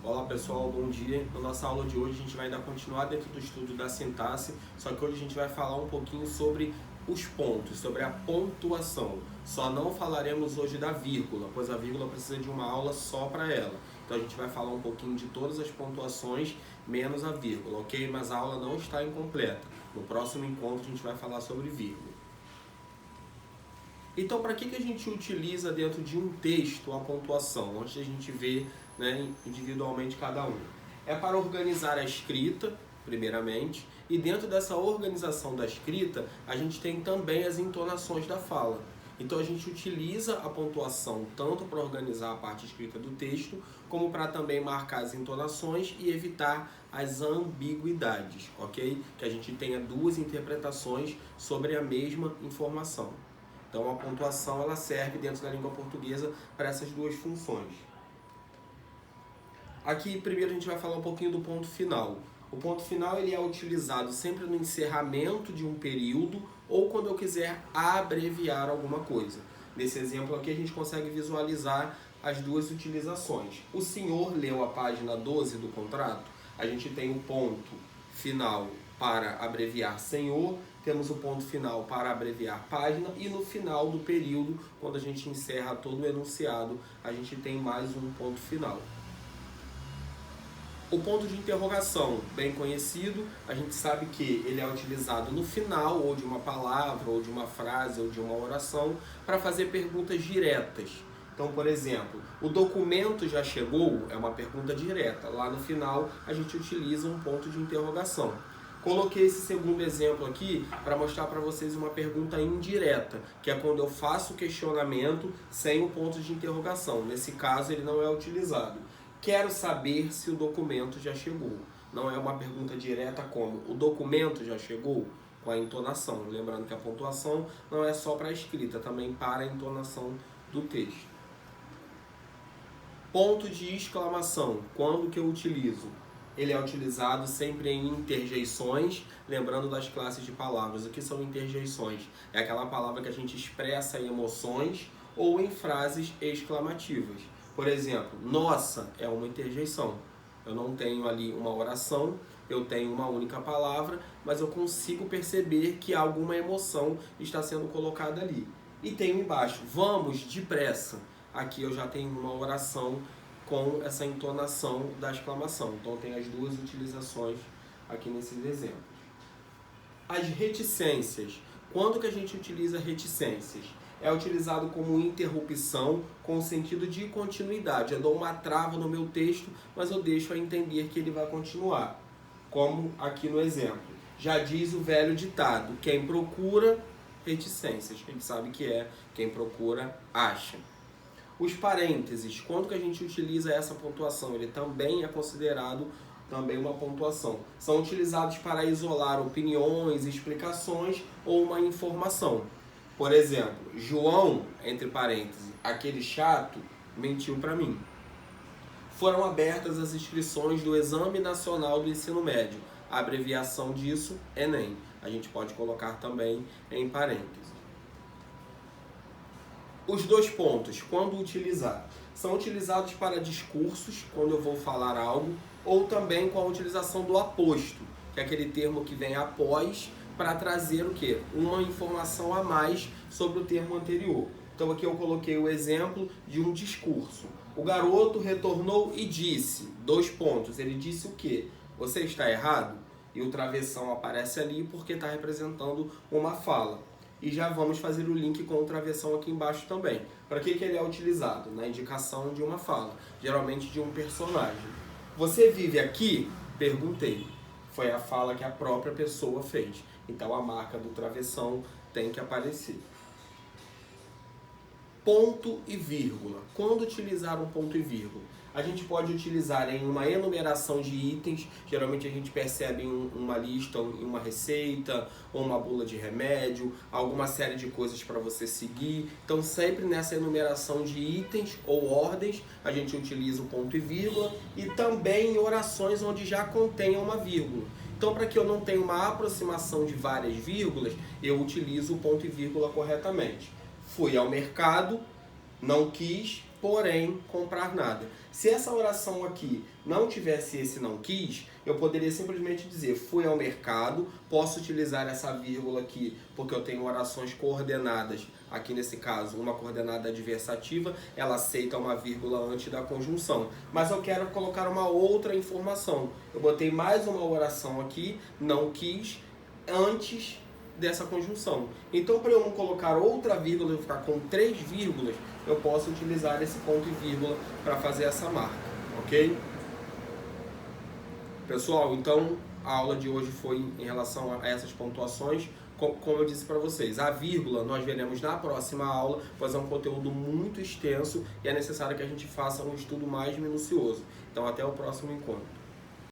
Olá pessoal, bom dia. Na nossa aula de hoje a gente vai ainda continuar dentro do estudo da sintaxe, só que hoje a gente vai falar um pouquinho sobre os pontos, sobre a pontuação. Só não falaremos hoje da vírgula, pois a vírgula precisa de uma aula só para ela. Então a gente vai falar um pouquinho de todas as pontuações, menos a vírgula, ok? Mas a aula não está incompleta. No próximo encontro a gente vai falar sobre vírgula. Então, para que a gente utiliza dentro de um texto a pontuação? Antes de a gente ver, individualmente cada um. É para organizar a escrita, primeiramente, e dentro dessa organização da escrita, a gente tem também as entonações da fala. Então, a gente utiliza a pontuação tanto para organizar a parte escrita do texto, como para também marcar as entonações e evitar as ambiguidades, ok? Que a gente tenha duas interpretações sobre a mesma informação. Então, a pontuação ela serve dentro da língua portuguesa para essas duas funções. Aqui, primeiro, a gente vai falar um pouquinho do ponto final. O ponto final ele é utilizado sempre no encerramento de um período ou quando eu quiser abreviar alguma coisa. Nesse exemplo aqui, a gente consegue visualizar as duas utilizações. O senhor leu a página 12 do contrato, a gente tem o ponto final para abreviar senhor, temos o ponto final para abreviar página e no final do período, quando a gente encerra todo o enunciado, a gente tem mais um ponto final. O ponto de interrogação, bem conhecido, a gente sabe que ele é utilizado no final, ou de uma palavra, ou de uma frase, ou de uma oração, para fazer perguntas diretas. Então, por exemplo, o documento já chegou? É uma pergunta direta. Lá no final, a gente utiliza um ponto de interrogação. Coloquei esse segundo exemplo aqui para mostrar para vocês uma pergunta indireta, que é quando eu faço o questionamento sem o ponto de interrogação. Nesse caso, ele não é utilizado. Quero saber se o documento já chegou. Não é uma pergunta direta como o documento já chegou? Com a entonação. Lembrando que a pontuação não é só para a escrita, também para a entonação do texto. Ponto de exclamação. Quando que eu utilizo? Ele é utilizado sempre em interjeições, lembrando das classes de palavras. O que são interjeições? É aquela palavra que a gente expressa em emoções ou em frases exclamativas. Por exemplo, nossa é uma interjeição. Eu não tenho ali uma oração, eu tenho uma única palavra, mas eu consigo perceber que alguma emoção está sendo colocada ali. E tenho embaixo, vamos depressa. Aqui eu já tenho uma oração com essa entonação da exclamação. Então tem as duas utilizações aqui nesses exemplos. As reticências. Quando que a gente utiliza reticências? É utilizado como interrupção com o sentido de continuidade. Eu dou uma trava no meu texto, mas eu deixo a entender que ele vai continuar. Como aqui no exemplo. Já diz o velho ditado, quem procura, reticências. A gente sabe que é quem procura, acha. Os parênteses, quando que a gente utiliza essa pontuação? Ele também é considerado uma pontuação. São utilizados para isolar opiniões, explicações ou uma informação. Por exemplo, João, entre parênteses, aquele chato, mentiu para mim. Foram abertas as inscrições do Exame Nacional do Ensino Médio. A abreviação disso, Enem. A gente pode colocar também em parênteses. Os dois pontos, quando utilizar? São utilizados para discursos, quando eu vou falar algo, ou também com a utilização do aposto, que é aquele termo que vem após, para trazer o quê? Uma informação a mais sobre o termo anterior. Então aqui eu coloquei o exemplo de um discurso. O garoto retornou e disse, dois pontos, ele disse o quê? Você está errado? E o travessão aparece ali porque está representando uma fala. E já vamos fazer o link com o travessão aqui embaixo também. Para que ele é utilizado? Na indicação de uma fala, geralmente de um personagem. Você vive aqui? Perguntei. Foi a fala que a própria pessoa fez. Então a marca do travessão tem que aparecer. Ponto e vírgula. Quando utilizar um ponto e vírgula? A gente pode utilizar em uma enumeração de itens, geralmente a gente percebe em uma lista, em uma receita, ou uma bula de remédio, alguma série de coisas para você seguir. Então sempre nessa enumeração de itens ou ordens, a gente utiliza o ponto e vírgula, e também em orações onde já contenha uma vírgula. Então, para que eu não tenha uma aproximação de várias vírgulas, eu utilizo o ponto e vírgula corretamente. Fui ao mercado, não quis, porém comprar nada. Se essa oração aqui não tivesse esse não quis, eu poderia simplesmente dizer fui ao mercado, posso utilizar essa vírgula aqui porque eu tenho orações coordenadas, aqui nesse caso uma coordenada adversativa, ela aceita uma vírgula antes da conjunção. Mas eu quero colocar uma outra informação. Eu botei mais uma oração aqui, não quis, antes dessa conjunção. Então, para eu não colocar outra vírgula, eu ficar com 3 vírgulas, eu posso utilizar esse ponto e vírgula para fazer essa marca, ok? Pessoal, então a aula de hoje foi em relação a essas pontuações. Como eu disse para vocês, a vírgula nós veremos na próxima aula, pois é um conteúdo muito extenso e é necessário que a gente faça um estudo mais minucioso. Então, até o próximo encontro.